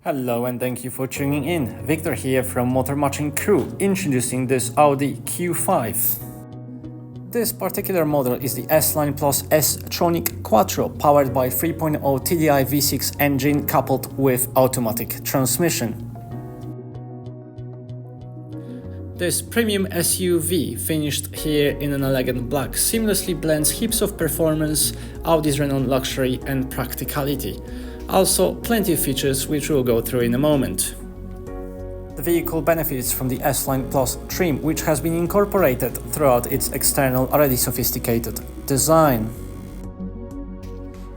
Hello and thank you for tuning in. Victor here from Motor Match Crewe, introducing this Audi Q5. This particular model is the S-Line Plus S Tronic quattro, powered by 3.0 TDI V6 engine coupled with automatic transmission. This premium SUV, finished here in an elegant black, seamlessly blends heaps of performance, Audi's renowned luxury and practicality. Also, plenty of features which we'll go through in a moment. The vehicle benefits from the S-Line Plus trim, which has been incorporated throughout its external, already sophisticated design.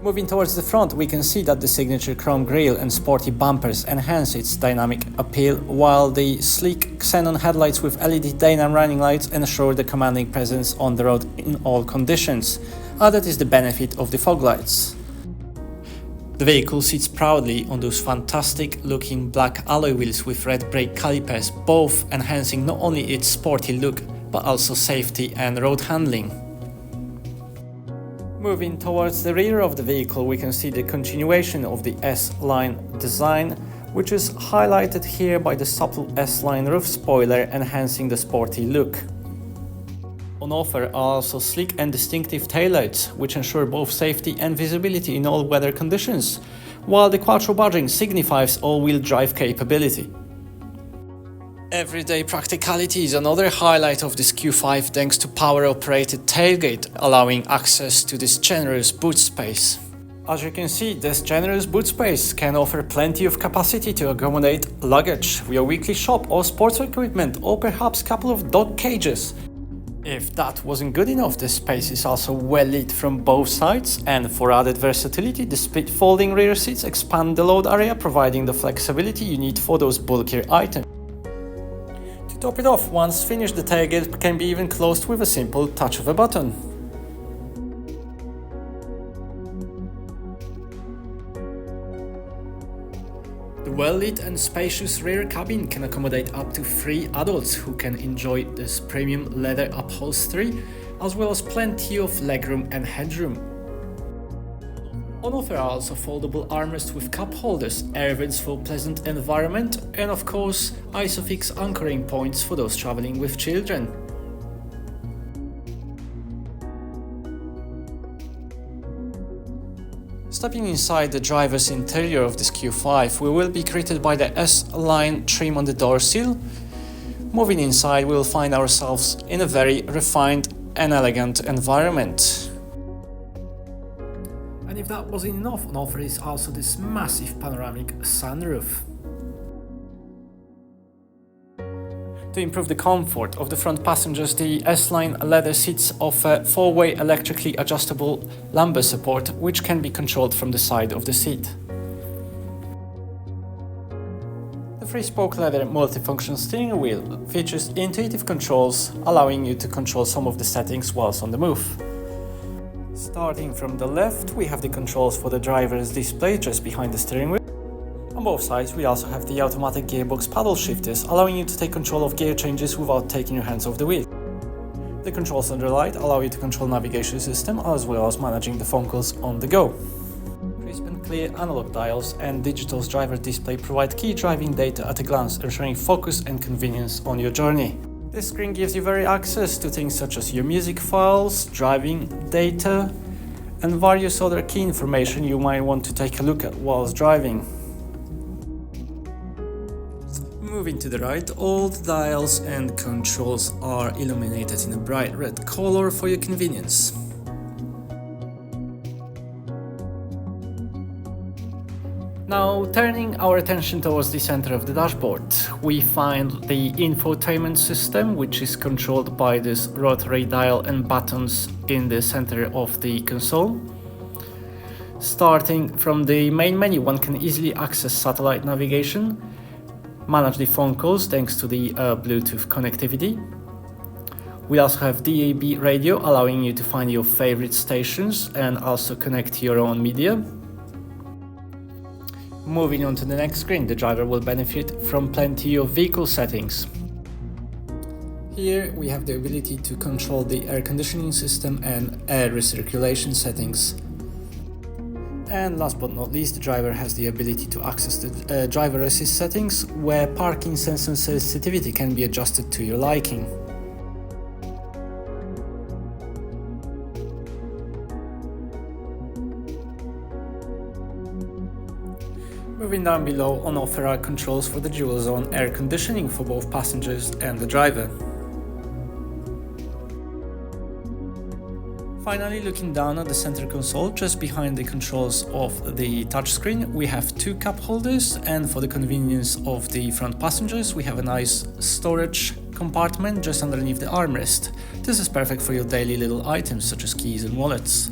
Moving towards the front, we can see that the signature chrome grille and sporty bumpers enhance its dynamic appeal, while the sleek xenon headlights with LED daytime running lights ensure the commanding presence on the road in all conditions. Added is the benefit of the fog lights. The vehicle sits proudly on those fantastic looking black alloy wheels with red brake calipers, both enhancing not only its sporty look but also safety and road handling. Moving towards the rear of the vehicle, we can see the continuation of the S-Line design, which is highlighted here by the supple S-Line roof spoiler, enhancing the sporty look. On offer are also sleek and distinctive taillights, which ensure both safety and visibility in all weather conditions, while the quattro badging signifies all-wheel drive capability. Everyday practicality is another highlight of this Q5 thanks to power-operated tailgate, allowing access to this generous boot space. As you can see, this generous boot space can offer plenty of capacity to accommodate luggage, your weekly shop or sports equipment, or perhaps a couple of dog cages. If that wasn't good enough, this space is also well lit from both sides, and for added versatility, the split folding rear seats expand the load area, providing the flexibility you need for those bulkier items. To top it off, once finished, the tailgate can be even closed with a simple touch of a button. The well-lit and spacious rear cabin can accommodate up to 3 adults who can enjoy this premium leather upholstery, as well as plenty of legroom and headroom. On offer are also foldable armrests with cup holders, air vents for pleasant environment, and of course ISOFIX anchoring points for those traveling with children. Stepping inside the driver's interior of this Q5, we will be greeted by the S-Line trim on the door sill. Moving inside, we will find ourselves in a very refined and elegant environment. And if that wasn't enough, on offer is also this massive panoramic sunroof. To improve the comfort of the front passengers, the S-Line leather seats offer 4-way electrically adjustable lumbar support, which can be controlled from the side of the seat. The 3-spoke leather multifunction steering wheel features intuitive controls, allowing you to control some of the settings whilst on the move. Starting from the left, we have the controls for the driver's display just behind the steering wheel. On both sides, we also have the automatic gearbox paddle shifters, allowing you to take control of gear changes without taking your hands off the wheel. The controls on the right allow you to control navigation system as well as managing the phone calls on the go. Crisp and clear analog dials and digital driver display provide key driving data at a glance, ensuring focus and convenience on your journey. This screen gives you very access to things such as your music files, driving data, and various other key information you might want to take a look at whilst driving. Moving to the right, all the dials and controls are illuminated in a bright red color for your convenience. Now, turning our attention towards the center of the dashboard, we find the infotainment system, which is controlled by this rotary dial and buttons in the center of the console. Starting from the main menu, one can easily access satellite navigation, manage the phone calls thanks to the Bluetooth connectivity. We also have DAB radio, allowing you to find your favorite stations and also connect to your own media. Moving on to the next screen, the driver will benefit from plenty of vehicle settings. Here we have the ability to control the air conditioning system and air recirculation settings. And last but not least, the driver has the ability to access the driver assist settings, where parking sense and sensitivity can be adjusted to your liking. Moving down below, on offer are controls for the dual zone air conditioning for both passengers and the driver. Finally, looking down at the center console, just behind the controls of the touchscreen, we have two cup holders, and for the convenience of the front passengers, we have a nice storage compartment just underneath the armrest. This is perfect for your daily little items such as keys and wallets.